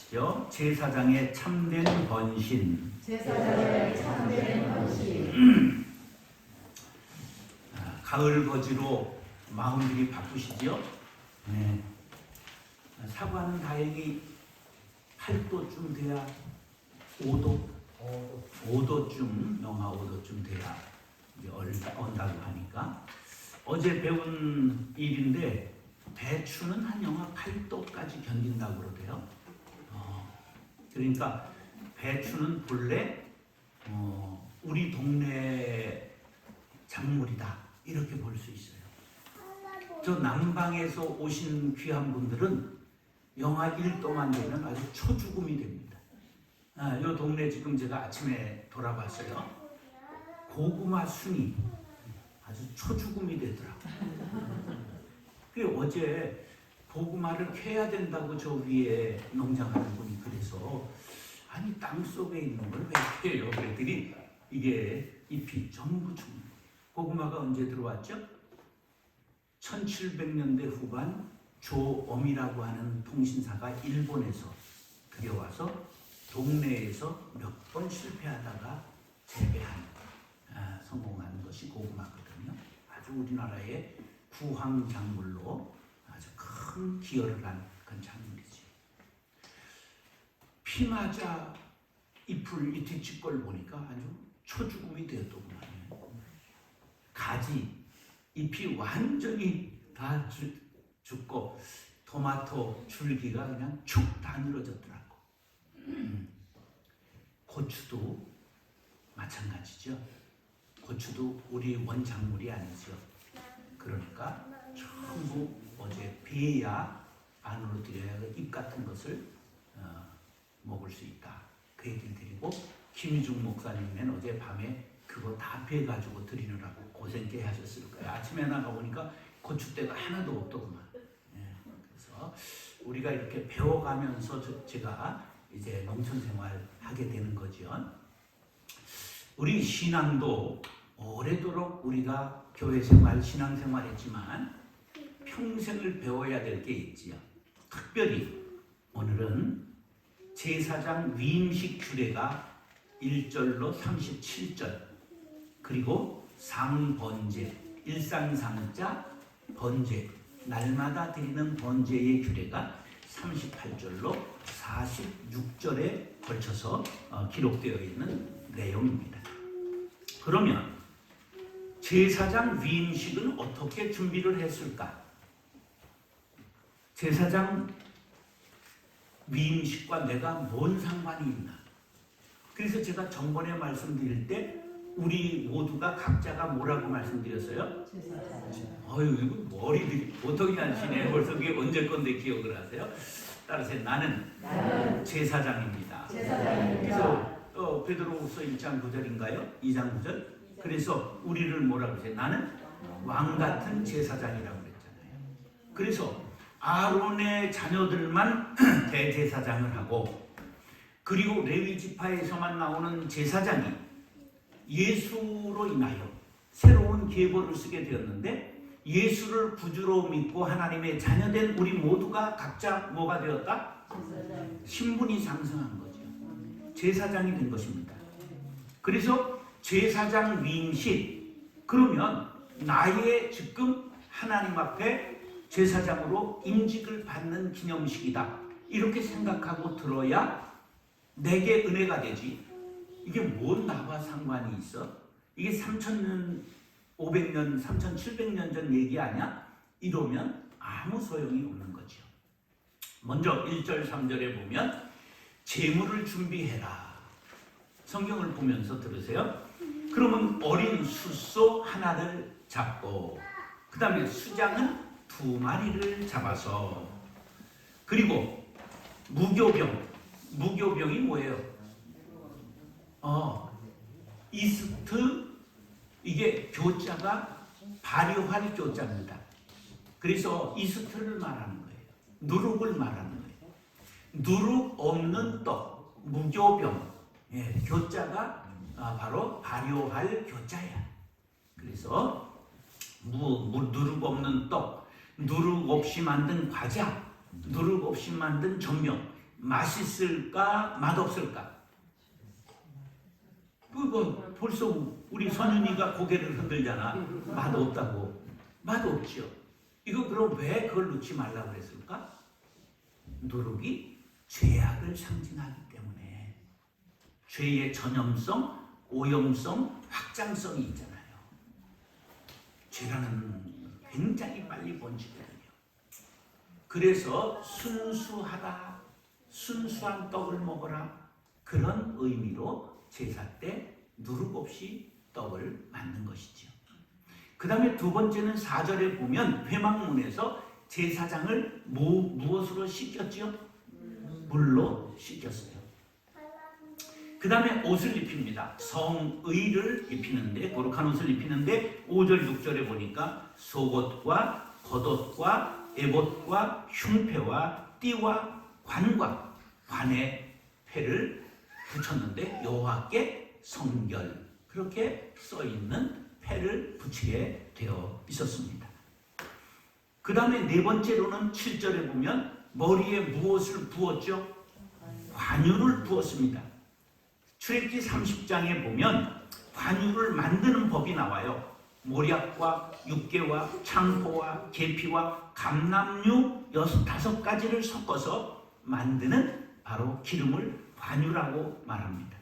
하시죠. 제사장의 참된 번신. 제사장의 참된 번신. 가을 거지로 마음들이 바쁘시죠? 네. 사과는 다행히 8도쯤 돼야 5도쯤, 영하 5도쯤 돼야 이제 언다고 하니까. 어제 배운 일인데 배추는 한 영하 8도까지 견딘다고 그러대요. 그러니까 배추는 본래 우리 동네 작물이다 이렇게 볼 수 있어요. 저 남방에서 오신 귀한 분들은 영하 1도만 되면 아주 초죽음이 됩니다. 이 동네 지금 제가 아침에 돌아봤어요. 고구마 순이 아주 초죽음이 되더라고요. 그리고 어제 고구마를 캐야 된다고 저 위에 농장하는 분이 그래서 아니 땅속에 있는 걸 왜 캐요? 그랬더니 이게 잎이 전부 죽는 거예요. 고구마가 언제 들어왔죠? 1700년대 후반 조엄이라고 하는 통신사가 일본에서 들여와서 동네에서 몇 번 실패하다가 재배한 성공한 것이 고구마거든요. 아주 우리나라의 구황 작물로 아주 큰 기여를 한 그런 작물이지. 피 맞아 잎을 이렇게 걸 보니까 아주 초죽음이 되었더구만. 가지 잎이 완전히 다 죽고 토마토 줄기가 그냥 축 다 늘어졌더라고. 고추도 마찬가지죠. 고추도 우리 원작물이 아니죠. 그러니까 전부 어제 베야 안으로 들여야 잎 같은 것을 먹을 수 있다. 그 얘기를 드리고, 김희중 목사님은 어제 밤에 그거 다 베가지고 드리느라고 고생꽤 하셨을 거예요. 아침에 나가보니까 고추대가 하나도 없더구만. 그래서 우리가 이렇게 배워가면서 제가 이제 농촌 생활 하게 되는 거죠. 우리 신앙도 오래도록 우리가 교회 생활, 신앙 생활했지만 평생을 배워야 될 게 있지요. 특별히 오늘은 제사장 위임식 규례가 1절로 37절, 그리고 상번제, 일상상자, 번제, 날마다 드리는 번제의 규례가 38절로 46절에 걸쳐서 기록되어 있는 내용입니다. 그러면 제사장 위임식은 어떻게 준비를 했을까? 제사장 위임식과 내가 뭔 상관이 있나? 그래서 제가 전번에 말씀드릴 때 우리 모두가 각자가 뭐라고 말씀드렸어요? 어휴, 이거 머리들이 보통이 아니시네. 벌써 그게 언제 건데 기억을 하세요? 따라서 나는 제사장입니다. 그래서 베드로후서 1장 9절인가요? 2장 9절? 그래서 우리를 뭐라고 하세요? 나는 왕 같은 제사장이라고 그랬잖아요. 그래서 아론의 자녀들만 대제사장을 하고, 그리고 레위 지파에서만 나오는 제사장이 예수로 인하여 새로운 계보를 쓰게 되었는데, 예수를 구주로 믿고 하나님의 자녀된 우리 모두가 각자 뭐가 되었다? 신분이 상승한 거죠. 제사장이 된 것입니다. 그래서 제사장 위임식, 그러면 나의 지금 하나님 앞에 제사장으로 임직을 받는 기념식이다, 이렇게 생각하고 들어야 내게 은혜가 되지. 이게 뭔 나와 상관이 있어? 이게 3000년, 500년, 3700년 전 얘기 아니야? 이러면 아무 소용이 없는 거죠. 먼저 1절 3절에 보면 제물을 준비해라. 성경을 보면서 들으세요. 그러면 어린 숫소 하나를 잡고, 그 다음에 수장은 2마리를 잡아서, 그리고 무교병이 뭐예요? 이스트, 이게 교자가 발효할 교자입니다. 그래서 이스트를 말하는 거예요. 누룩을 말하는 거예요. 누룩 없는 떡, 무교병. 교자가 바로 발효할 교자야. 그래서 누룩 없는 떡, 누룩 없이 만든 과자, 누룩 없이 만든 전병, 맛있을까 맛없을까? 그거 벌써 우리 선윤이가 고개를 흔들잖아. 맛없다고. 맛없죠. 이거 그럼 왜 그걸 넣지 말라고 그랬을까? 누룩이 죄악을 상징하기 때문에. 죄의 전염성, 오염성, 확장성이 있잖아요. 죄라는 굉장히 빨리 번지거든요. 그래서 순수하다, 순수한 떡을 먹어라, 그런 의미로 제사 때 누룩 없이 떡을 만든 것이죠. 그 다음에 두 번째는 4절에 보면 회막문에서 제사장을 무엇으로 씻겼죠? 물로 씻겼어요. 그 다음에 옷을 입힙니다. 성의를 입히는데, 거룩한 옷을 입히는데 5절 6절에 보니까 속옷과 겉옷과 에봇과 흉패와 띠와 관과 관에 패를 붙였는데 여호와께 성결, 그렇게 써있는 패를 붙이게 되어 있었습니다. 그 다음에 네 번째로는 7절에 보면 머리에 무엇을 부었죠? 관유를 부었습니다. 출애굽기 30장에 보면 관유를 만드는 법이 나와요. 모략과 육개와 창포와 계피와 감람류 5가지를 섞어서 만드는 바로 기름을 관유라고 말합니다.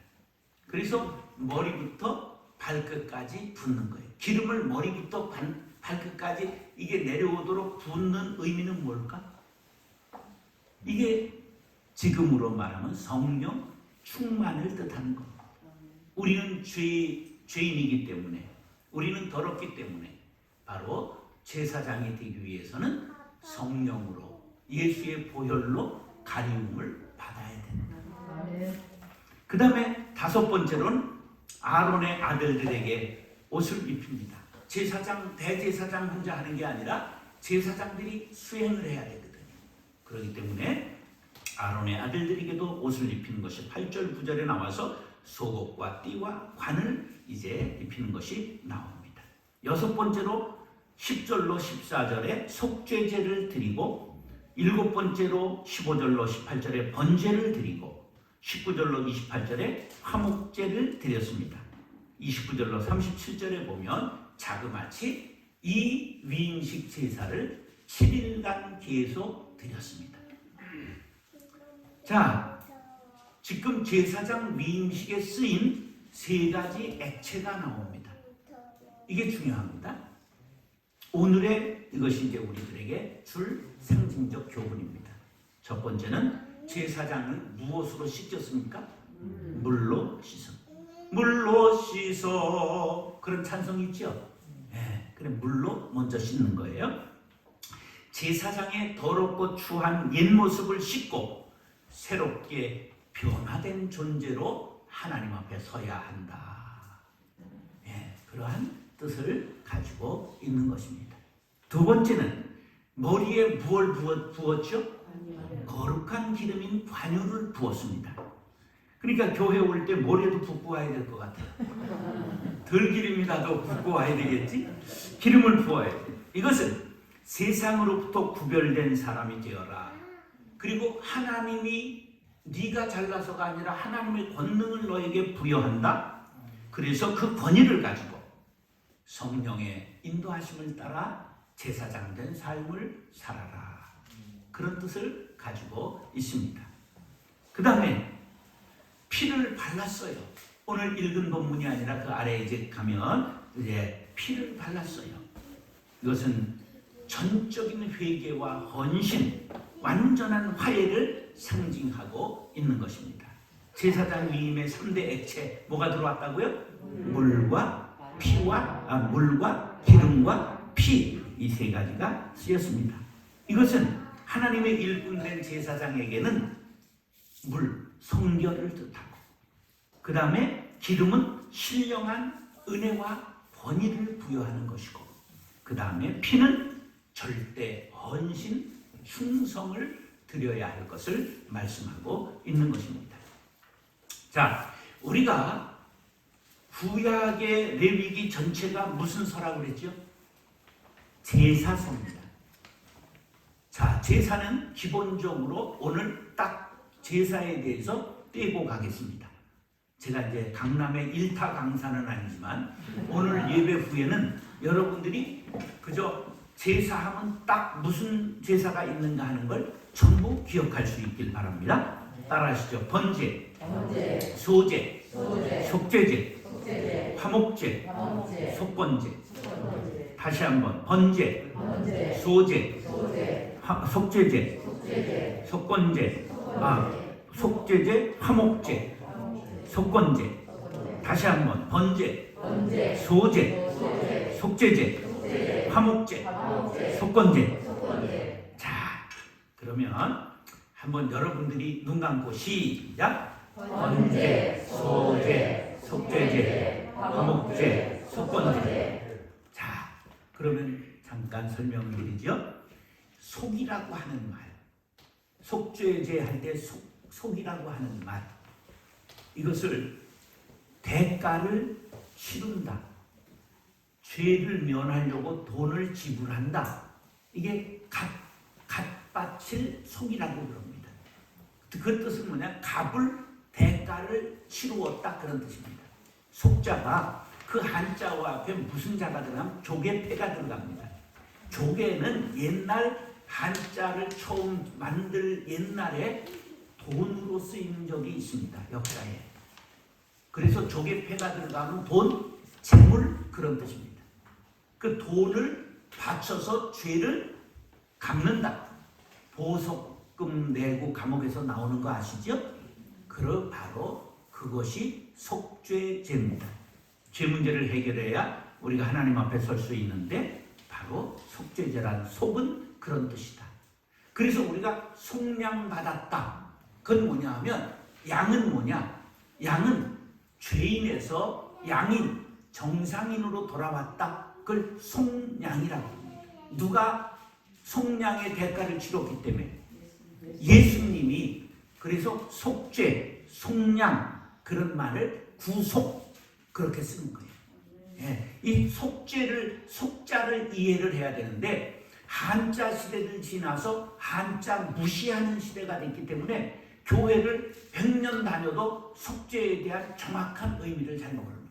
그래서 머리부터 발끝까지 붓는 거예요. 기름을 머리부터 발끝까지 이게 내려오도록 붓는 의미는 뭘까? 이게 지금으로 말하면 성령 충만을 뜻하는 겁니다. 우리는 죄인이기 때문에, 우리는 더럽기 때문에 바로 제사장이 되기 위해서는 성령으로 예수의 보혈로 가리움을 받아야 됩니다. 그 다음에 5번째로는 아론의 아들들에게 옷을 입힙니다. 제사장, 대제사장 혼자 하는 게 아니라 제사장들이 수행을 해야 되거든요. 그렇기 때문에 아론의 아들들에게도 옷을 입히는 것이 8절 9절에 나와서 속옷과 띠와 관을 이제 입히는 것이 나옵니다. 6번째로 10절로 14절에 속죄제를 드리고, 7번째로 15절로 18절에 번제를 드리고, 19절로 28절에 화목제를 드렸습니다. 29절로 37절에 보면 자그마치 이 위임식 제사를 7일간 계속 드렸습니다. 자, 지금 제사장 위임식에 쓰인 3가지 액체가 나옵니다. 이게 중요합니다. 오늘의 이것이 이제 우리들에게 줄 상징적 교훈입니다. 첫 번째는 제사장을 무엇으로 씻겼습니까? 물로 씻어. 물로 씻어. 그런 찬송이 있죠? 네, 그래 물로 먼저 씻는 거예요. 제사장의 더럽고 추한 옛 모습을 씻고 새롭게 변화된 존재로 하나님 앞에 서야 한다. 네, 그러한 뜻을 가지고 있는 것입니다. 두 번째는 머리에 무엇을 부었죠? 거룩한 기름인 관유를 부었습니다. 그러니까 교회 올 때 머리에도 붓고 와야 될 것 같아요. 들기름이라도 붓고 와야 되겠지? 기름을 부어야 돼. 이것은 세상으로부터 구별된 사람이 되어라. 그리고 하나님이 네가 잘나서가 아니라 하나님의 권능을 너에게 부여한다. 그래서 그 권위를 가지고 성령의 인도하심을 따라 제사장된 삶을 살아라. 그런 뜻을 가지고 있습니다. 그 다음에 피를 발랐어요. 오늘 읽은 본문이 아니라 그 아래에 이제 가면 이제 피를 발랐어요. 이것은 전적인 회개와 헌신, 완전한 화해를 상징하고 있는 것입니다. 제사장 위임의 3대 액체 뭐가 들어왔다고요? 물과 기름과 피, 이 3가지가 쓰였습니다. 이것은 하나님의 일꾼된 제사장에게는 물, 성결을 뜻하고, 그 다음에 기름은 신령한 은혜와 권위를 부여하는 것이고, 그 다음에 피는 절대 헌신, 충성을 드려야 할 것을 말씀하고 있는 것입니다. 자, 우리가 구약의 레위기 전체가 무슨 서라고 그랬죠? 제사서입니다. 자, 제사는 기본적으로 오늘 딱 제사에 대해서 떼고 가겠습니다. 제가 이제 강남의 1타 강사는 아니지만 오늘 예배 후에는 여러분들이 그저 제사하면 딱 무슨 제사가 있는가 하는 걸 전부 기억할 수 있길 바랍니다. 따라하시죠. 번제, 소제, 속죄제, 화목제, 속건제. 다시 한번 번제, 소제, 속죄제, 속건제, 속죄제, 화목제, 속건제. 다시 한번 번제, 소제, 속죄제, 화목제, 속건제. 자, 그러면 한번 여러분들이 눈 감고 시작. 번제, 소제, 속죄제, 화목제, 속건제. 자, 그러면 잠깐 설명을 드리죠. 속이라고 하는 말, 속죄제 할 때 속이라고 하는 말, 이것을 대가를 치른다, 죄를 면하려고 돈을 지불한다, 이게 갓바칠 속이라고 그럽니다. 그 뜻은 뭐냐? 값을, 대가를 치루었다, 그런 뜻입니다. 속자가 그 한자와 앞에 무슨 자가 들어가면 조개패가 들어갑니다. 조개는 옛날 한자를 처음 만들 옛날에 돈으로 쓰인 적이 있습니다. 역사에. 그래서 조개패가 들어가면 돈, 재물, 그런 뜻입니다. 그 돈을 바쳐서 죄를 갚는다. 보석금 내고 감옥에서 나오는 거 아시죠? 바로 그것이 속죄제입니다. 죄 문제를 해결해야 우리가 하나님 앞에 설 수 있는데 바로 속죄제라는 속은 그런 뜻이다. 그래서 우리가 속량받았다. 그건 뭐냐 하면 양은 뭐냐? 양은 죄인에서 양인, 정상인으로 돌아왔다. 그걸 속량이라고 합니다. 누가 속량의 대가를 치렀기 때문에 예수님이 그래서 속죄, 속량 그런 말을 구속 그렇게 쓰는 거예요. 예, 이 속자를 이해를 해야 되는데 한자 시대를 지나서 한자 무시하는 시대가 됐기 때문에 교회를 100년 다녀도 속죄에 대한 정확한 의미를 잘 모르는 거예요.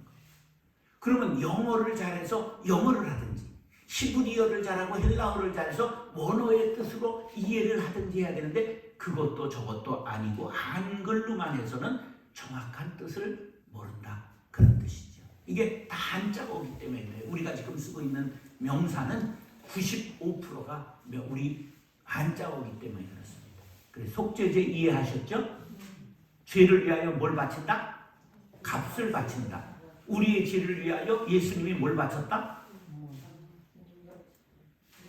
그러면 영어를 잘해서 영어를 하든지 히브리어를 잘하고 헬라어를 잘해서 원어의 뜻으로 이해를 하든지 해야 되는데 그것도 저것도 아니고 한글로만 해서는 정확한 뜻을 모른다. 그런 뜻이죠. 이게 다 한자어이기 때문에 그래요. 우리가 지금 쓰고 있는 명사는 95%가 우리 한자어이기 때문에 그렇습니다. 그래서 속죄제 이해하셨죠? 죄를 위하여 뭘 바친다? 값을 바친다. 우리의 죄를 위하여 예수님이 뭘 바쳤다?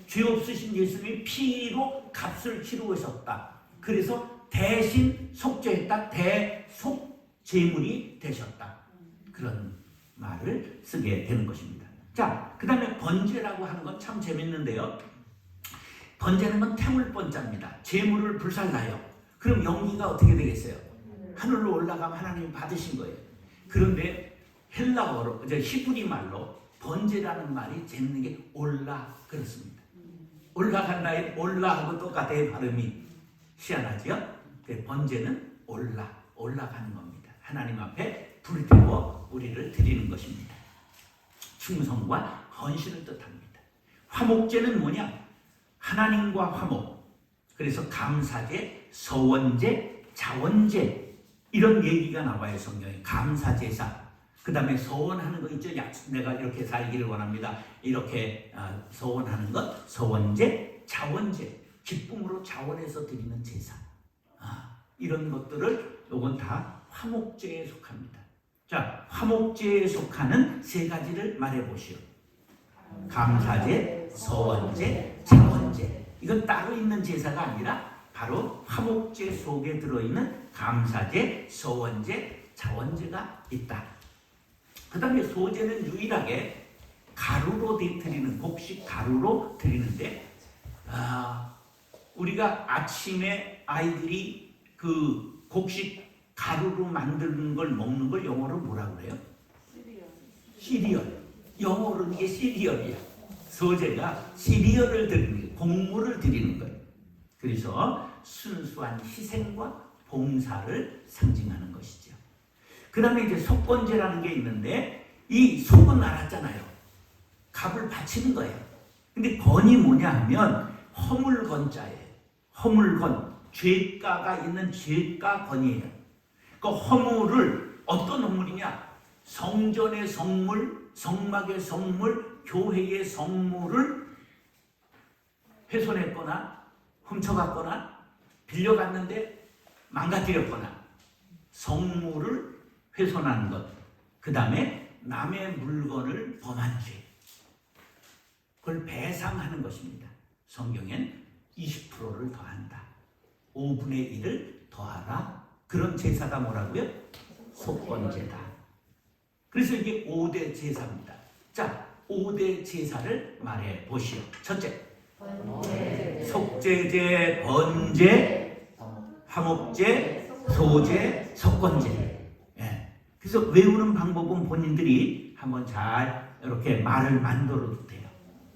죄 없으신 예수님이 피로 값을 치르셨다. 그래서 대신 속죄했다. 대속제물이 되셨다. 그런 말을 쓰게 되는 것입니다. 자, 그 다음에 번제라고 하는 건 참 재밌는데요. 번제는 건 태울 번자입니다. 재물을 불살라요. 그럼 연기가 어떻게 되겠어요? 하늘로 올라가면 하나님이 받으신 거예요. 그런데 헬라어로, 히브리 말로 번제라는 말이 재밌는 게 올라 그렇습니다. 올라간다에 올라하고 똑같아요. 발음이 희한하죠? 번제는 올라가는 겁니다. 하나님 앞에 불태워 우리를 드리는 것입니다. 충성과 헌신을 뜻합니다. 화목제는 뭐냐? 하나님과 화목. 그래서 감사제, 서원제, 자원제 이런 얘기가 나와요. 성경에. 감사제사. 그 다음에 서원하는 거 있죠. 내가 이렇게 살기를 원합니다. 이렇게 서원하는 것. 서원제, 자원제. 기쁨으로 자원해서 드리는 제사. 이런 것들을 요건 다 화목제에 속합니다. 자, 화목제에 속하는 세 가지를 말해보시오. 감사제, 서원제, 자원제. 이건 따로 있는 제사가 아니라 바로 화목제 속에 들어있는 감사제, 서원제, 자원제가 있다. 그 다음에 소제는 유일하게 가루로 드리는, 곡식 가루로 드리는데 우리가 아침에 아이들이 그 곡식 가루로 만드는 걸 먹는 걸 영어로 뭐라고 그래요? 시리얼. 영어로는 이게 시리얼이야. 소제가 시리얼을 드리는 거예요. 곡물을 드리는 거예요. 그래서 순수한 희생과 봉사를 상징하는 것이죠. 그 다음에 이제 속건제라는 게 있는데 이 속은 알았잖아요. 값을 바치는 거예요. 근데 건이 뭐냐 하면 허물건자예요. 허물건, 죄가가 있는 죄가건이에요. 그 허물을 어떤 허물이냐? 성전의 성물, 성막의 성물, 교회의 성물을 훼손했거나 훔쳐갔거나 빌려갔는데 망가뜨렸거나 성물을 훼손한 것, 그 다음에 남의 물건을 범한 죄, 그걸 배상하는 것입니다. 성경엔 20%를 더한다. 5분의 1을 더하라. 그런 제사가 뭐라고요? 속건제다. 그래서 이게 5대 제사입니다. 자, 5대 제사를 말해 보시오. 첫째, 속제제, 번제, 화목제, 소제, 속건제. 예. 그래서 외우는 방법은 본인들이 한번 잘 이렇게 말을 만들어도 돼요.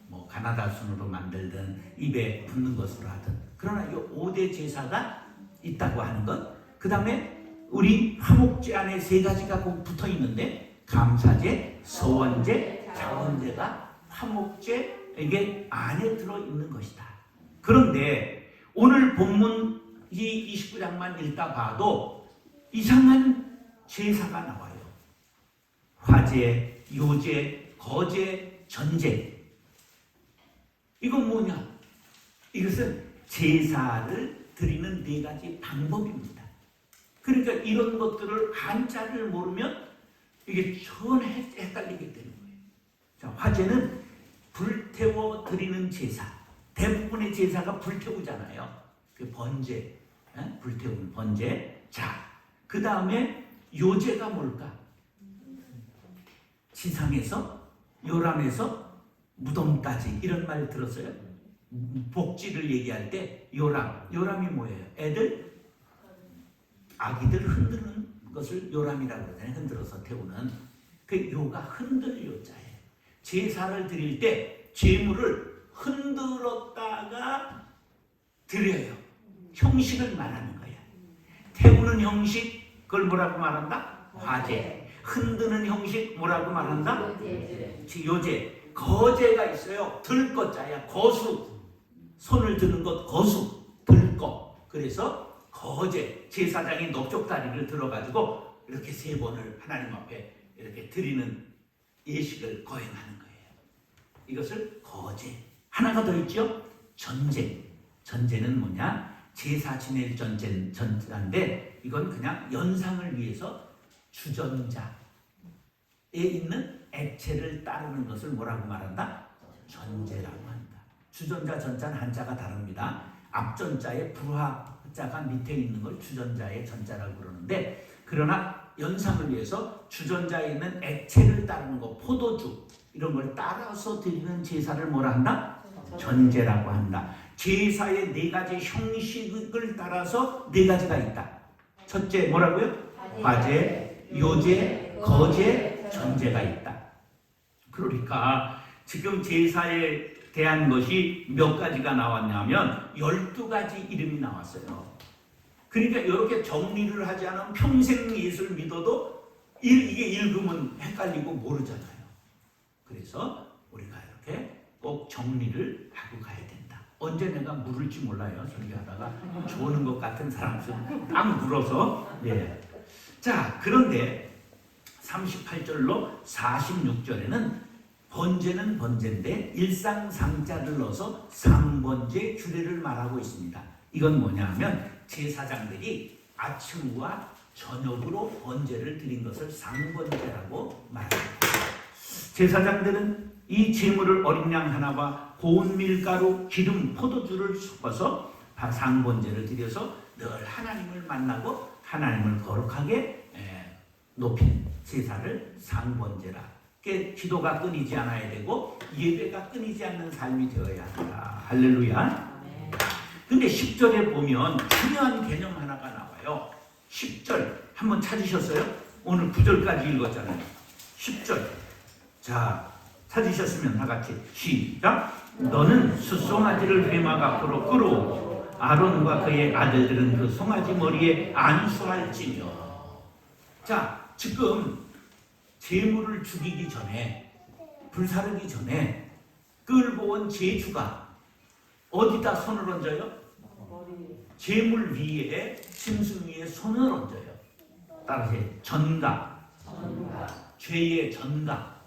뭐 가나다 순으로 만들든 입에 붙는 것으로 하든. 그러나 이 5대 제사가 있다고 하는 것. 그 다음에 우리 화목제 안에 3가지가 꼭 붙어 있는데 감사제, 서원제, 자원제가 화목제 이게 안에 들어 있는 것이다. 그런데 오늘 본문 이 29장만 읽다 봐도 이상한 제사가 나와요. 화제, 요제, 거제, 전제. 이건 뭐냐? 이것은 제사를 드리는 4가지 방법입니다. 그러니까 이런 것들을 한자를 모르면 이게 전혀 헷갈리게 되는 거예요. 자, 화제는 불태워 드리는 제사. 대부분의 제사가 불태우잖아요. 그 번제, 불태우는 번제. 자, 그 다음에 요제가 뭘까? 지상에서 요람에서 무덤까지 이런 말 들었어요? 복지를 얘기할 때 요람이 뭐예요? 애들, 아기들 흔드는 것을 요람이라고 그러잖아요. 흔들어서 태우는. 그 요가 흔들 요자예요. 제사를 드릴 때 제물을 흔들었다가 드려요. 형식을 말하는 거예요. 태우는 형식, 그걸 뭐라고 말한다? 화제. 흔드는 형식 뭐라고 말한다? 요제. 거제가 있어요. 들 것자야. 거수. 손을 드는 것 거수. 들 것. 그래서 거제. 제사장이 넓적다리를 들어가지고 이렇게 3번을 하나님 앞에 이렇게 드리는 예식을 거행하는 거예요. 이것을 거제. 하나가 더 있죠? 전제. 전제는 뭐냐? 제사 지낼 전제인데 이건 그냥 연상을 위해서 주전자에 있는 액체를 따르는 것을 뭐라고 말한다? 전제라고 한다. 주전자, 전자는 한자가 다릅니다. 앞전자에 불화자가 밑에 있는 걸 주전자의 전자라고 그러는데, 그러나 연상을 위해서 주전자에 있는 액체를 따르는 거, 포도주 이런 걸 따라서 드리는 제사를 뭐라 한다? 전제라고 한다. 제사의 4가지 형식을 따라서 4가지가 있다. 첫째 뭐라고요? 화제, 요제, 거제, 전제가 있다. 그러니까 지금 제사에 대한 것이 몇 가지가 나왔냐면 12가지 이름이 나왔어요. 그러니까 이렇게 정리를 하지 않으면 평생 예수를 믿어도 이게 읽으면 헷갈리고 모르잖아요. 그래서 우리가 이렇게 꼭 정리를 하고 가야 된다. 언제 내가 물을지 몰라요. 설교하다가 조는 것 같은 사람은 딱 물어서. 예. 자, 그런데 38절로 46절에는 번제는 번제인데 일상상자를 넣어서 상번제 규례를 말하고 있습니다. 이건 뭐냐 하면 제사장들이 아침과 저녁으로 번제를 드린 것을 상번제라고 말합니다. 제사장들은 이 제물을 어린 양 하나와 고운 밀가루, 기름, 포도주를 섞어서 상번제를 드려서 늘 하나님을 만나고 하나님을 거룩하게 높인 제사를 상번제라. 기도가 끊이지 않아야 되고 예배가 끊이지 않는 삶이 되어야 한다. 할렐루야. 근데 10절에 보면 중요한 개념 하나가 나와요. 10절 한번 찾으셨어요? 오늘 9절까지 읽었잖아요. 10절. 자, 찾으셨으면 다 같이 시작. 너는 숫송아지를 회막 앞으로 끌어오고 아론과 그의 아들들은 그 송아지 머리에 안수할지며. 자, 지금 제물을 죽이기 전에, 불사르기 전에 끌고 온 제주가 어디다 손을 얹어요? 제물 위에, 짐승 위에 손을 얹어요. 따라서 전가. 죄의 전가.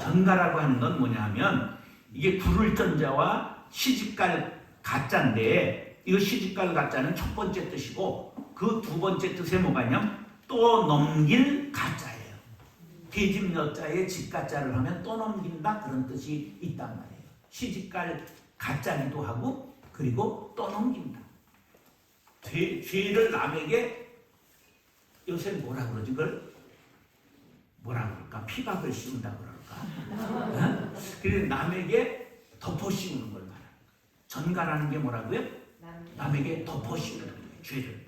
전가라고 하는 건 뭐냐 하면, 이게 불을 전자와 시집갈 가짜인데, 이거 시집갈 가짜는 첫 번째 뜻이고, 그 두 번째 뜻에 뭐가 있냐면 또 넘길 가짜예요. 계집 여자에 집가짜를 하면 또 넘긴다, 그런 뜻이 있단 말이에요. 시집갈 가짜기도 하고, 그리고 또 넘긴다. 죄를 남에게, 요새 뭐라 그러지? 그걸 뭐라 그럴까? 피박을 씌운다 그럴까? 그래서 남에게 덮어 씌우는 걸 말합니다. 전가라는 게 뭐라고요? 남에게 덮어 씌우는 거예요, 죄를.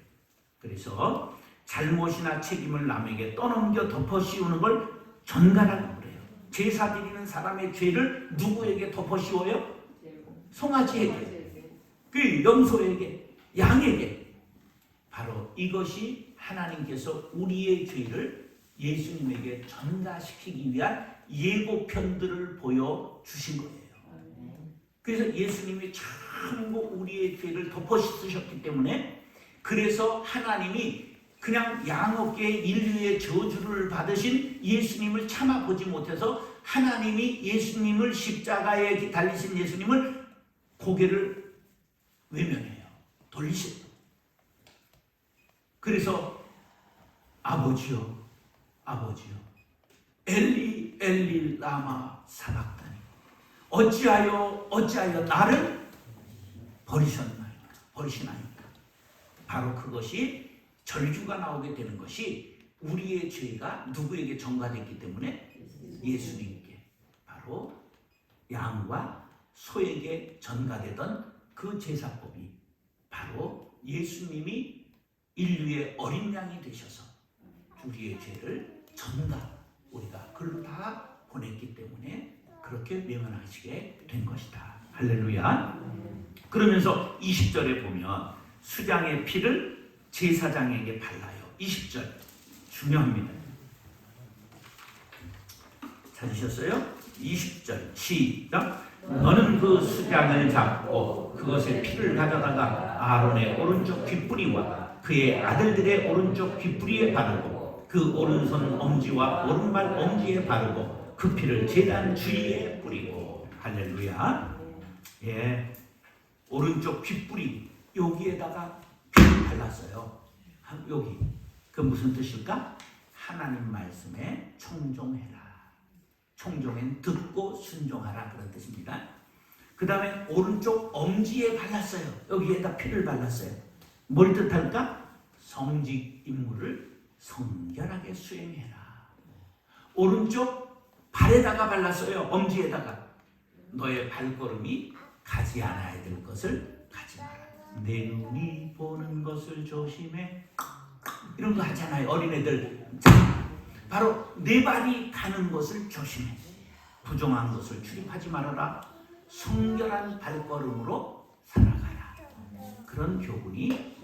그래서 잘못이나 책임을 남에게 떠넘겨 덮어 씌우는 걸 전가라고 그래요. 제사 드리는 사람의 죄를 누구에게 덮어 씌워요? 송아지에게, 그 염소에게, 양에게. 바로 이것이 하나님께서 우리의 죄를 예수님에게 전가시키기 위한 예고편들을 보여주신 거예요. 그래서 예수님이 전부 우리의 죄를 덮어 씻으셨기 때문에, 그래서 하나님이 그냥 양어깨 인류의 저주를 받으신 예수님을 참아보지 못해서 하나님이 예수님을, 십자가에 달리신 예수님을 고개를 외면해요. 돌리셔요. 그래서 아버지요, 아버지요, 엘리 엘리 라마 사박다니, 어찌하여 나를 버리시나이까. 바로 그것이 절규가 나오게 되는 것이, 우리의 죄가 누구에게 전가됐기 때문에 예수님께, 바로 양과 소에게 전가되던 그 제사법이 바로 예수님이 인류의 어린 양이 되셔서 우리의 죄를 전가, 우리가 그걸로 다 보냈기 때문에 그렇게 명언하시게 된 것이다. 할렐루야. 그러면서 20절에 보면 수장의 피를 제사장에게 발라요. 20절 중요합니다. 찾으셨어요? 20절 시작. 너는 그 수장을 잡고 그것의 피를 가져다가 아론의 오른쪽 귓뿌리와 그의 아들들의 오른쪽 귓뿌리에 바르고 그 오른손 엄지와 오른발 엄지에 바르고 그 피를 제단 주위에 뿌리고. 할렐루야. 예, 오른쪽 귓뿌리 여기에다가 피를 발랐어요. 여기. 그 무슨 뜻일까? 하나님 말씀에 청종해라. 청종엔 듣고 순종하라, 그런 뜻입니다. 그 다음에 오른쪽 엄지에 발랐어요. 여기에다 피를 발랐어요. 뭘 뜻할까? 성직 임무를 성결하게 수행해라. 오른쪽 발에다가 발랐어요. 엄지에다가. 너의 발걸음이 가지 않아야 될 것을 가지 마라. 내 눈이 보는 것을 조심해. 이런 거 하잖아요, 어린애들. 바로 내 발이 가는 것을 조심해. 부정한 것을 출입하지 말아라. 성결한 발걸음으로 살아가라. 그런 교훈이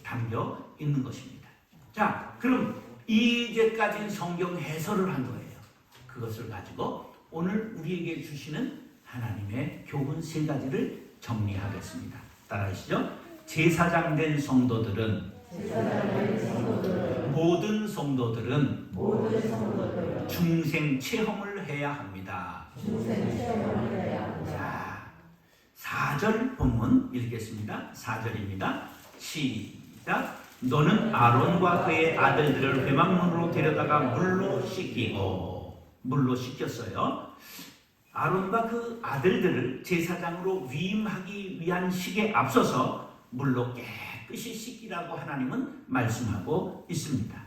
담겨 있는 것입니다. 자, 그럼 이제까지 성경 해설을 한 거예요. 그것을 가지고 오늘 우리에게 주시는 하나님의 교훈 3가지를 정리하겠습니다. 따라하시죠. 제사장 된 성도들은, 모든 성도들은 중생 체험을 해야 합니다. 자, 4절 본문 읽겠습니다. 4절입니다. 시작. 너는 아론과 그의 아들들을 회막문으로 데려다가 물로 씻겼어요. 아론과 그 아들들을 제사장으로 위임하기 위한 식에 앞서서 물로 깨끗이 씻기라고 하나님은 말씀하고 있습니다.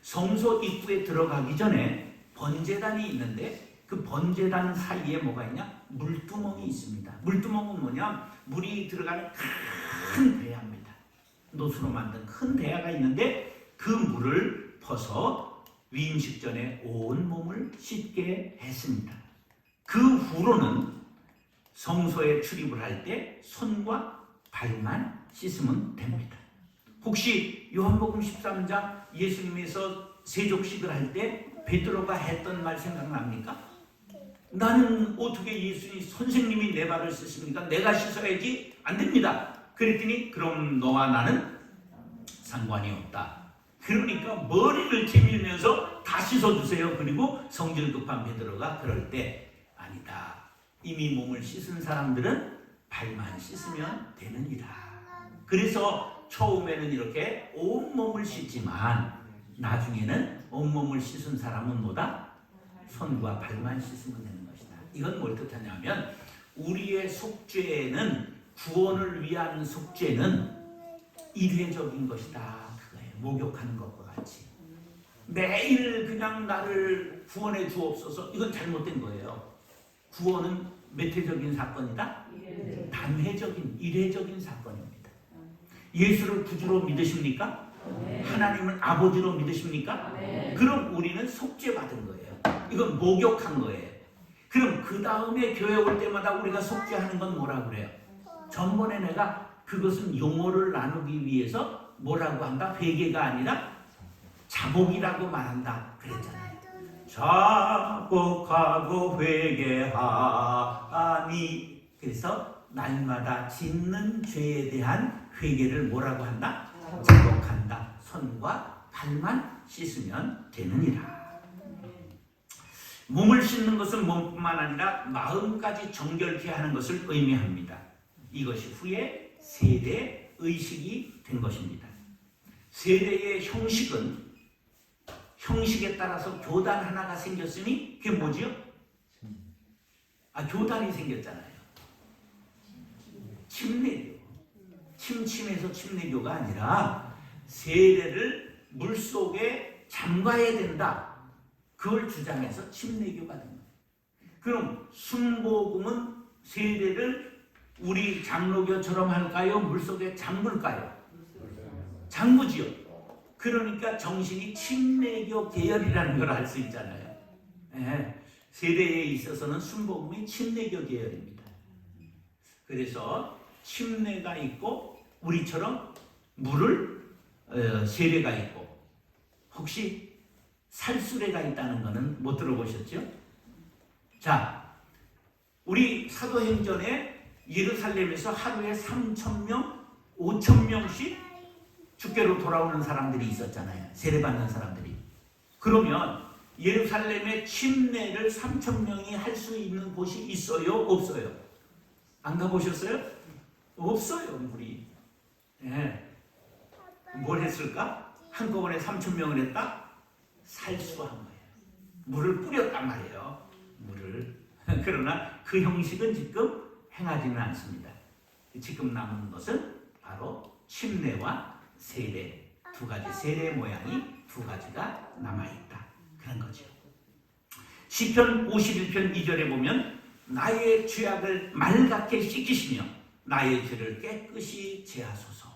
성소 입구에 들어가기 전에 번제단이 있는데, 그 번제단 사이에 뭐가 있냐? 물두멍이 있습니다. 물두멍은 뭐냐? 물이 들어가는 큰 대야입니다. 노수로 만든 큰 대야가 있는데, 그 물을 퍼서 위임식 전에 온 몸을 씻게 했습니다. 그 후로는 성소에 출입을 할 때 손과 발만 씻으면 됩니다. 혹시 요한복음 13장 예수님께서 세족식을 할 때 베드로가 했던 말 생각납니까? 나는 어떻게 예수님 선생님이 내 발을 씻습니까? 내가 씻어야지. 안 됩니다. 그랬더니 그럼 너와 나는 상관이 없다. 그러니까 머리를 치밀면서 다 씻어주세요. 그리고 성질 급한 베드로가 그럴 때 아니다. 이미 몸을 씻은 사람들은 발만 씻으면 되느니라. 그래서 처음에는 이렇게 온몸을 씻지만 나중에는 온몸을 씻은 사람은 뭐다? 손과 발만 씻으면 되는 것이다. 이건 뭘 뜻하냐면 우리의 속죄는 구원을 위한 속죄는 일회적인 것이다. 그거예요. 목욕하는 것과 같이. 매일 그냥 나를 구원해 주옵소서. 이건 잘못된 거예요. 구원은 몇 회적인 사건이다? 단회적인, 일회적인 사건입니다. 예수를 구주로 믿으십니까? 하나님을 아버지로 믿으십니까? 그럼 우리는 속죄받은 거예요. 이건 목욕한 거예요. 그럼 그 다음에 교회 올 때마다 우리가 속죄하는 건 뭐라고 그래요? 전번에 내가 그것은 용어를 나누기 위해서 뭐라고 한다? 회개가 아니라 자복이라고 말한다 그랬잖아요. 자복하고 회개하니. 그래서 날마다 짓는 죄에 대한 회개를 뭐라고 한다? 자복한다. 손과 발만 씻으면 되느니라. 몸을 씻는 것은 몸뿐만 아니라 마음까지 정결케 하는 것을 의미합니다. 이것이 후에 세대 의식이 된 것입니다. 세대의 형식은 형식에 따라서 교단 하나가 생겼으니 그게 뭐지요? 교단이 생겼잖아요. 침례교. 침침해서 침례교가 아니라 세대를 물속에 잠가야 된다. 그걸 주장해서 침례교가 된 거예요. 그럼 순복음은 세대를 우리 장로교처럼 할까요? 물속에 잠글까요? 잠그지요. 그러니까 정신이 침례교 계열이라는 걸 알 수 있잖아요. 세대에 있어서는 순복음이 침례교 계열입니다. 그래서 침례가 있고 우리처럼 물을 세례가 있고 혹시 살수례가 있다는 것은 못 들어보셨죠? 자, 우리 사도행전에 예루살렘에서 하루에 3,000명, 5,000명씩 주께로 돌아오는 사람들이 있었잖아요. 세례받는 사람들이. 그러면 예루살렘에 침례를 3,000명이 할 수 있는 곳이 있어요? 없어요? 안 가보셨어요? 없어요, 우리. 뭘 했을까? 한꺼번에 3,000명을 했다? 살수한 거예요. 물을 뿌렸단 말이에요. 물을. 그러나 그 형식은 지금 행하지는 않습니다. 지금 남은 것은 바로 침례와 세례, 두 가지 세례 모양이 두 가지가 남아있다. 그런 거죠. 시편 51편 2절에 보면 나의 죄악을 맑게 씻기시며 나의 죄를 깨끗이 제하소서.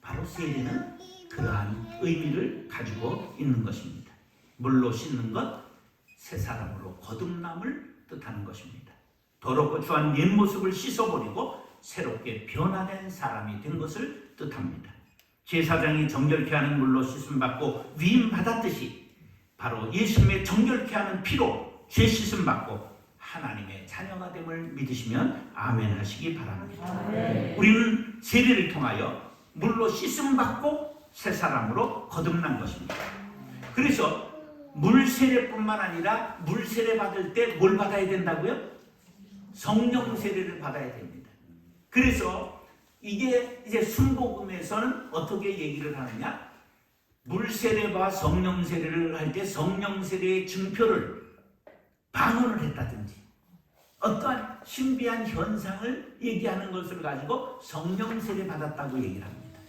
바로 세례는 그러한 의미를 가지고 있는 것입니다. 물로 씻는 것, 새 사람으로 거듭남을 뜻하는 것입니다. 더럽고 추한 옛 모습을 씻어버리고 새롭게 변화된 사람이 된 것을 뜻합니다. 제사장이 정결케 하는 물로 씻음 받고 위임 받았듯이 바로 예수님의 정결케 하는 피로 죄 씻음 받고 하나님의 자녀가 됨을 믿으시면 아멘 하시기 바랍니다. 아멘. 우리는 세례를 통하여 물로 씻음 받고 새 사람으로 거듭난 것입니다. 그래서 물 세례뿐만 아니라 물 세례 받을 때 뭘 받아야 된다고요? 성령 세례를 받아야 됩니다. 그래서 이게 이제 순복음에서는 어떻게 얘기를 하느냐? 물 세례와 성령 세례를 할 때 성령 세례의 증표를 방언을 했다든지 어떠한 신비한 현상을 얘기하는 것을 가지고 성령 세례 받았다고 얘기를 합니다.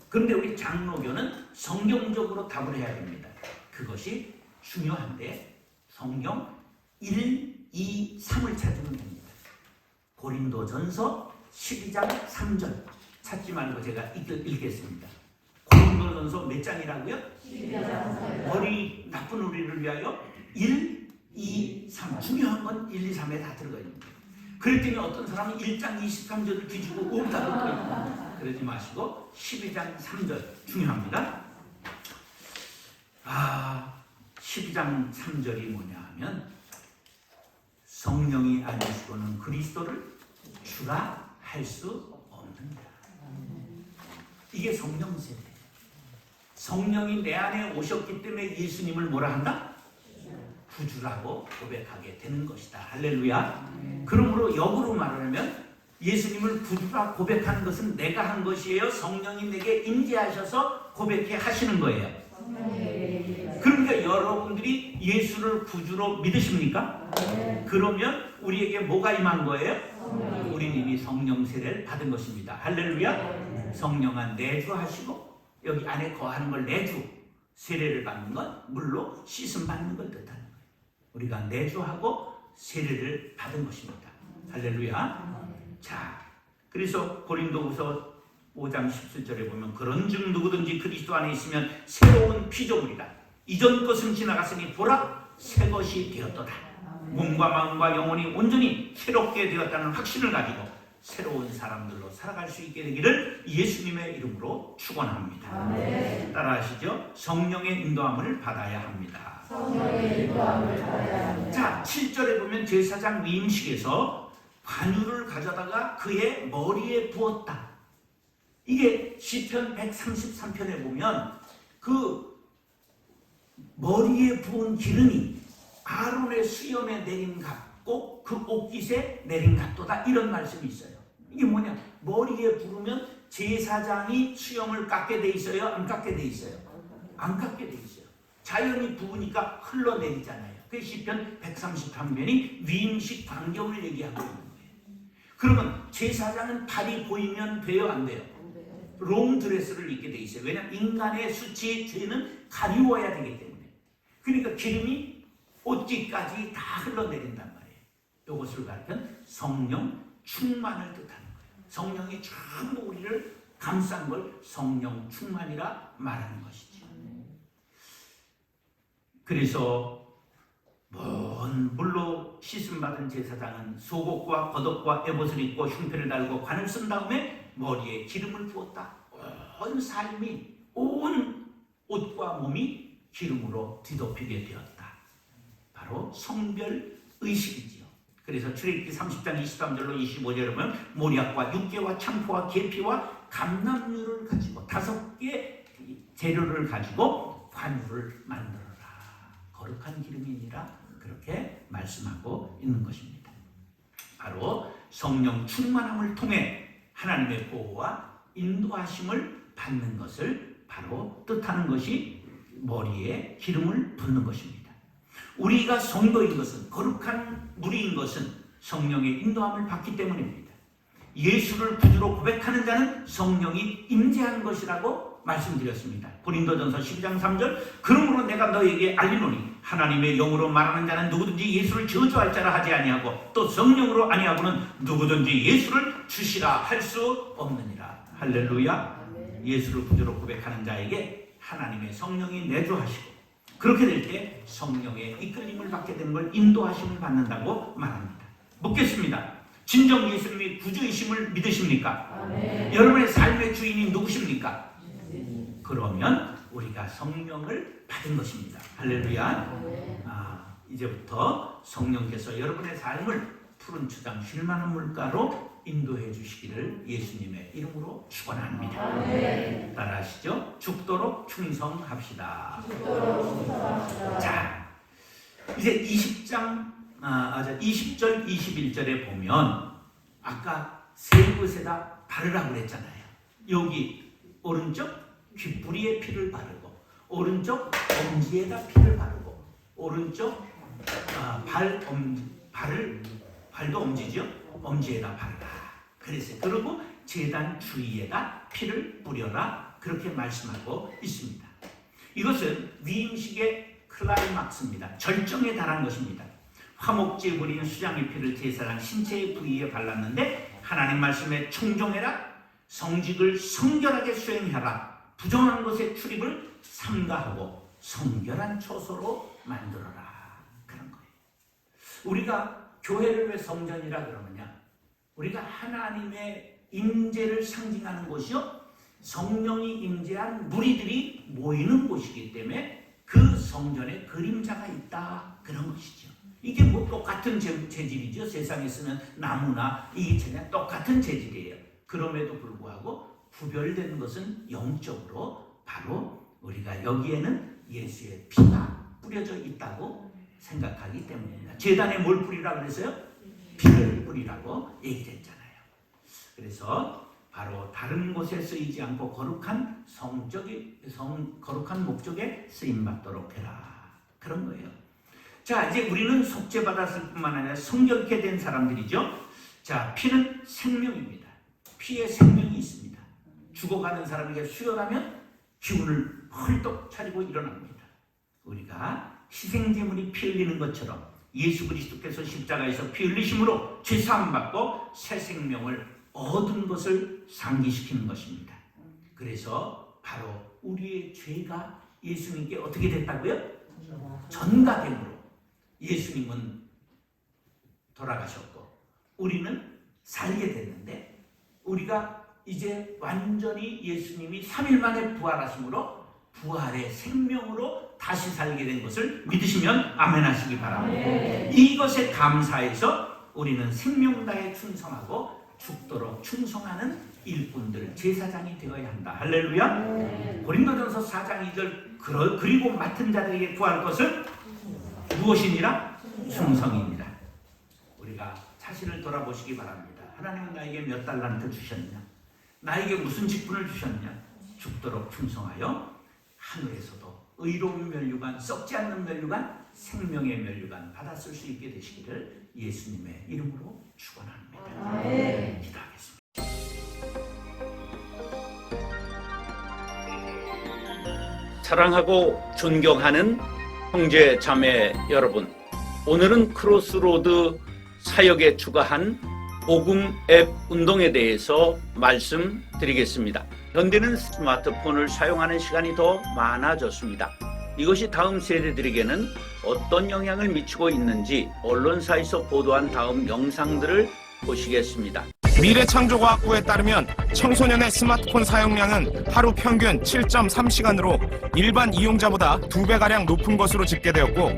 그런데 우리 장로교는 성경적으로 답을 해야 됩니다. 그것이 중요한데 성경 1, 2, 3을 찾으면 됩니다. 고린도전서 12장 3절 찾지 말고 제가 읽겠습니다. 고린도전서 몇 장이라고요? 12장. 나쁜 우리를 위하여 1, 2, 3. 중요한 건 1, 2, 3에 다 들어가 있습니다. 그랬더니 어떤 사람은 1장 23절을 뒤지고 없다고 또 있고. 그러지 마시고 12장 3절 중요합니다. 12장 3절이 뭐냐 하면 성령이 아니시고는 그리스도를 주라 할 수 없느니라. 이게 성령 세대. 성령이 내 안에 오셨기 때문에 예수님을 뭐라 한다? 구주라고 고백하게 되는 것이다. 할렐루야. 그러므로 역으로 말하면 예수님을 구주라 고백하는 것은 내가 한 것이에요? 성령이 내게 임재하셔서 고백해 하시는 거예요? 그러니까 여러분들이 예수를 구주로 믿으십니까? 그러면 우리에게 뭐가 임한 거예요? 우리는 이미 성령 세례를 받은 것입니다. 할렐루야. 성령은 내주하시고 여기 안에 거하는 걸 내주, 세례를 받는 건 물로 씻음 받는 걸 뜻하는 거예요. 우리가 내주하고 세례를 받은 것입니다. 할렐루야. 자, 그래서 고린도후서 5장 17절에 보면 그런즉 누구든지 그리스도 안에 있으면 새로운 피조물이다. 이전 것은 지나갔으니 보라 새 것이 되었도다. 몸과 마음과 영혼이 온전히 새롭게 되었다는 확신을 가지고 새로운 사람들로 살아갈 수 있게 되기를 예수님의 이름으로 축원합니다. 따라하시죠. 성령의 인도함을 받아야 합니다. 자, 7절에 보면 제사장 위임식에서 관유를 가져다가 그의 머리에 부었다. 이게 시편 133편에 보면 그 머리에 부은 기름이 아론의 수염에 내린 같고 그 옷깃에 내린 같도다, 이런 말씀이 있어요. 이게 뭐냐? 머리에 부르면 제사장이 수염을 깎게 돼 있어요? 안 깎게 돼 있어요? 안 깎게 돼 있어요. 자연이 부으니까 흘러내리잖아요. 그 시편 133편이 위임식 광경을 얘기하고 있는 거예요. 그러면 제사장은 발이 보이면 돼요, 안 돼요? 롱드레스를 입게 돼 있어요. 왜냐하면 인간의 수치, 죄는 가리워야 되기 때문에. 그러니까 기름이 옷깃까지 다 흘러내린단 말이에요. 이것을 가리킨 성령 충만을 뜻하는 거예요. 성령이 전부 우리를 감싼 걸 성령 충만이라 말하는 것이죠. 그래서 먼 물로 씻음 받은 제사장은 속옷과 겉옷과 에봇을 입고 흉패를 달고 관을 쓴 다음에 머리에 기름을 부었다. 온 삶이, 온 옷과 몸이 기름으로 뒤덮이게 되었다. 바로 성별 의식이지요. 그래서 출애굽기 30장 23절로 25절에 보면 모략과 육개와 참포와 계피와 감람류를 가지고 5개 재료를 가지고 관유를 만들어라. 거룩한 기름이니라, 그렇게 말씀하고 있는 것입니다. 바로 성령 충만함을 통해 하나님의 보호와 인도하심을 받는 것을 바로 뜻하는 것이 머리에 기름을 붓는 것입니다. 우리가 성도인 것은, 거룩한 무리인 것은 성령의 인도함을 받기 때문입니다. 예수를 구주로 고백하는 자는 성령이 임재한 것이라고 말씀드렸습니다. 고린도전서 12장 3절 그러므로 내가 너에게 알리노니 하나님의 영으로 말하는 자는 누구든지 예수를 저주할 자라 하지 아니하고 또 성령으로 아니하고는 누구든지 예수를 주시라 할 수 없느니라. 할렐루야. 예수를 구주로 고백하는 자에게 하나님의 성령이 내주하시고 그렇게 될 때 성령의 이끌림을 받게 되는 걸 인도하심을 받는다고 말합니다. 묻겠습니다. 진정 예수님이 구주이심을 믿으십니까? 여러분의 삶의 주인이 누구십니까? 그러면 우리가 성령을 받은 것입니다. 할렐루야. 이제부터 성령께서 여러분의 삶을 푸른 추장 쉴만한 물가로 인도해 주시기를 예수님의 이름으로 축원합니다. 따라하시죠. 죽도록 충성합시다. 자, 이제 20절 21절에 보면 아까 세 곳에다 바르라고 그랬잖아요. 여기 오른쪽 귓부리에 피를 바르고, 오른쪽 엄지에다 피를 바르고, 오른쪽 발도 엄지죠? 엄지에다 바르라 그랬어요. 그리고 제단 주위에다 피를 뿌려라, 그렇게 말씀하고 있습니다. 이것은 위임식의 클라이막스입니다. 절정에 달한 것입니다. 화목제에 뿌린 수장의 피를 제사장 신체의 부위에 발랐는데 하나님 말씀에 청종해라, 성직을 성결하게 수행하라, 부정한 것의 출입을 삼가하고 성결한 처소로 만들어라, 그런 거예요. 우리가 교회를 왜 성전이라 그러느냐? 우리가 하나님의 임재를 상징하는 곳이요, 성령이 임재한 무리들이 모이는 곳이기 때문에 그 성전에 그림자가 있다, 그런 것이죠. 이게 뭐 똑같은 재질이죠. 세상에 쓰는 나무나 이기체나 똑같은 재질이에요. 그럼에도 불구하고 구별되는 것은 영적으로 바로 우리가 여기에는 예수의 피가 뿌려져 있다고 생각하기 때문입니다. 제단에 뭘 뿌리라고 그랬어요? 피를 뿌리라고 얘기를 했잖아요. 그래서 바로 다른 곳에 쓰이지 않고 거룩한 거룩한 목적에 쓰임받도록 해라, 그런 거예요. 자, 이제 우리는 속죄받았을 뿐만 아니라 성결케 된 사람들이죠. 자, 피는 생명입니다. 피에 생명이 있습니다. 죽어가는 사람에게 수혈하면 기운을 헐떡 차리고 일어납니다. 우리가 희생제물이 피 흘리는 것처럼 예수 그리스도께서 십자가에서 피 흘리심으로 죄사함 받고 새 생명을 얻은 것을 상기시키는 것입니다. 그래서 바로 우리의 죄가 예수님께 어떻게 됐다고요? 전가됨으로 예수님은 돌아가셨고 우리는 살게 됐는데, 우리가 이제 완전히 예수님이 3일 만에 부활하심으로 부활의 생명으로 다시 살게 된 것을 믿으시면 아멘 하시기 바랍니다. 이것에 감사해서 우리는 생명다에 충성하고 죽도록 충성하는 일꾼들, 제사장이 되어야 한다. 할렐루야. 고린도전서 4장 2절 그리고 맡은 자들에게 구할 것은 무엇이니라? 충성입니다. 우리가 자신을 돌아보시기 바랍니다. 하나님은 나에게 몇 달란트 주셨냐? 나에게 무슨 직분을 주셨냐? 죽도록 충성하여 하늘에서도 의로운 멸류관, 썩지 않는 멸류관, 생명의 멸류관 받았을 수 있게 되시기를 예수님의 이름으로 축원합니다. 기도하겠습니다. 사랑하고 존경하는 형제 자매 여러분, 오늘은 크로스로드 사역에 추가한 복음 앱 운동에 대해서 말씀드리겠습니다. 현대는 스마트폰을 사용하는 시간이 더 많아졌습니다. 이것이 다음 세대들에게는 어떤 영향을 미치고 있는지 언론사에서 보도한 다음 영상들을 보시겠습니다. 미래창조과학부에 따르면 청소년의 스마트폰 사용량은 하루 평균 7.3시간으로 일반 이용자보다 2배가량 높은 것으로 집계되었고,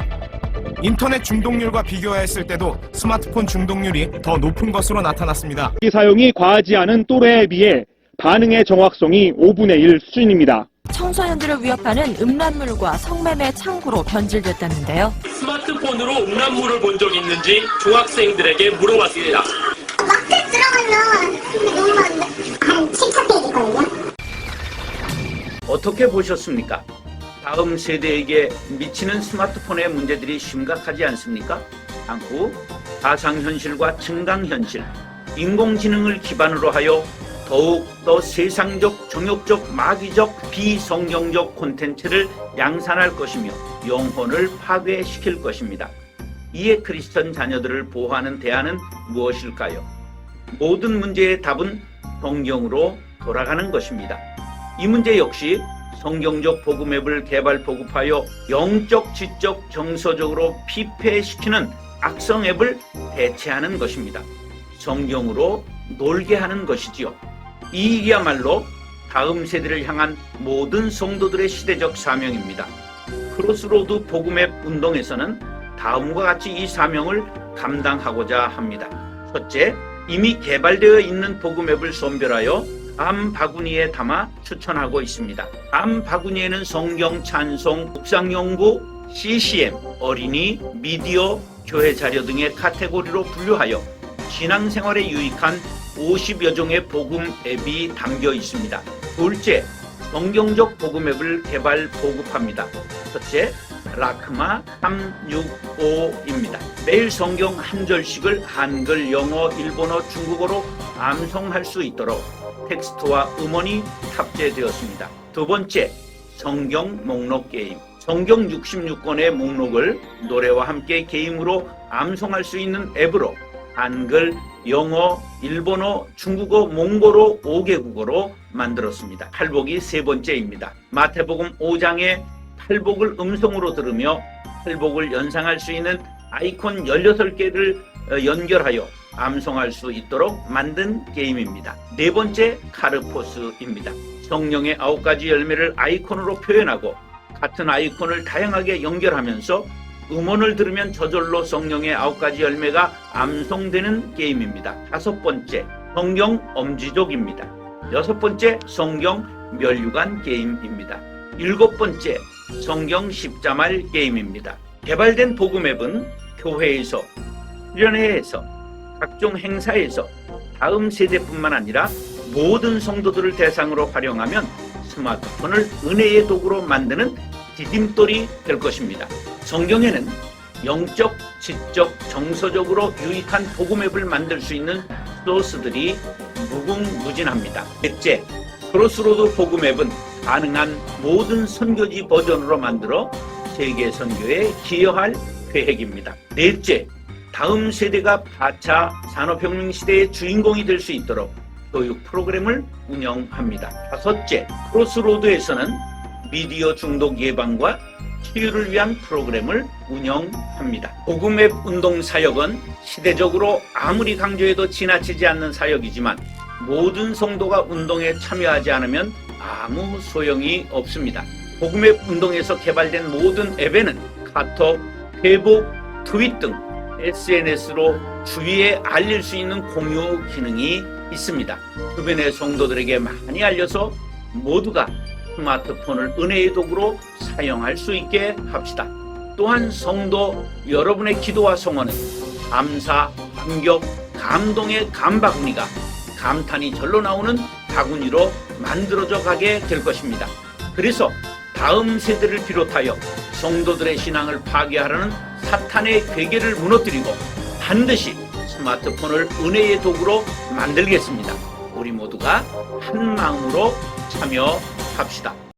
인터넷 중독률과 비교했을 때도 스마트폰 중독률이 더 높은 것으로 나타났습니다. 이 사용이 과하지 않은 또래에 비해 반응의 정확성이 5분의 1 수준입니다. 청소년들을 위협하는 음란물과 성매매 창구로 변질됐다는데요. 스마트폰으로 음란물을 본 적 있는지 중학생들에게 물어봤습니다. 마켓 들어가면 너무 많은데? 한 7,000페이지거든요. 어떻게 보셨습니까? 다음 세대에게 미치는 스마트폰의 문제들이 심각하지 않습니까? 향후 가상현실과 증강현실, 인공지능을 기반으로 하여 더욱 더 세상적, 정욕적, 마귀적, 비성경적 콘텐츠를 양산할 것이며 영혼을 파괴시킬 것입니다. 이에 크리스천 자녀들을 보호하는 대안은 무엇일까요? 모든 문제의 답은 성경으로 돌아가는 것입니다. 이 문제 역시 성경적 복음 앱을 개발 보급하여 영적, 지적, 정서적으로 피폐시키는 악성 앱을 대체하는 것입니다. 성경으로 놀게 하는 것이지요. 이 일이야말로 다음 세대를 향한 모든 성도들의 시대적 사명입니다. 크로스로드 복음 앱 운동에서는 다음과 같이 이 사명을 감당하고자 합니다. 첫째, 이미 개발되어 있는 복음 앱을 선별하여 다음 바구니에 담아 추천하고 있습니다. 다음 바구니에는 성경, 찬송, 묵상연구, CCM, 어린이, 미디어, 교회 자료 등의 카테고리로 분류하여 신앙생활에 유익한 50여 종의 복음 앱이 담겨 있습니다. 둘째, 성경적 복음 앱을 개발 보급합니다. 첫째, 라크마 365입니다. 매일 성경 한 절씩을 한글, 영어, 일본어, 중국어로 암송할 수 있도록 텍스트와 음원이 탑재되었습니다. 두 번째, 성경 목록 게임. 성경 66권의 목록을 노래와 함께 게임으로 암송할 수 있는 앱으로 한글, 영어, 일본어, 중국어, 몽골어 5개국어로 만들었습니다. 팔복이 세 번째입니다. 마태복음 5장의 팔복을 음성으로 들으며 팔복을 연상할 수 있는 아이콘 16개를 연결하여 암송할 수 있도록 만든 게임입니다. 네 번째, 카르포스입니다. 성령의 9가지 열매를 아이콘으로 표현하고 같은 아이콘을 다양하게 연결하면서 음원을 들으면 저절로 성령의 9가지 열매가 암송되는 게임입니다. 5번째, 성경 엄지족입니다. 6번째, 성경 멸류관 게임입니다. 7번째, 성경 십자말 게임입니다. 개발된 복음 앱은 교회에서, 수련회에서, 각종 행사에서 다음 세대뿐만 아니라 모든 성도들을 대상으로 활용하면 스마트폰을 은혜의 도구로 만드는 디딤돌이 될 것입니다. 성경에는 영적, 지적, 정서적으로 유익한 복음 앱을 만들 수 있는 소스들이 무궁무진합니다. 넷째, 크로스로드 복음 앱은 가능한 모든 선교지 버전으로 만들어 세계 선교에 기여할 계획입니다. 넷째, 다음 세대가 4차 산업혁명 시대의 주인공이 될 수 있도록 교육 프로그램을 운영합니다. 5째, 크로스로드에서는 미디어 중독 예방과 치유를 위한 프로그램을 운영합니다. 복음앱 운동 사역은 시대적으로 아무리 강조해도 지나치지 않는 사역이지만 모든 성도가 운동에 참여하지 않으면 아무 소용이 없습니다. 복음앱 운동에서 개발된 모든 앱에는 카톡, 페이북, 트윗 등 SNS로 주위에 알릴 수 있는 공유 기능이 있습니다. 주변의 성도들에게 많이 알려서 모두가 스마트폰을 은혜의 도구로 사용할 수 있게 합시다. 또한 성도 여러분의 기도와 성원은 감사, 감격, 감동의 감바구니가 감탄이 절로 나오는 바구니로 만들어져 가게 될 것입니다. 그래서 다음 세대를 비롯하여 성도들의 신앙을 파괴하려는 사탄의 괴계를 무너뜨리고 반드시 스마트폰을 은혜의 도구로 만들겠습니다. 우리 모두가 한 마음으로 참여합시다.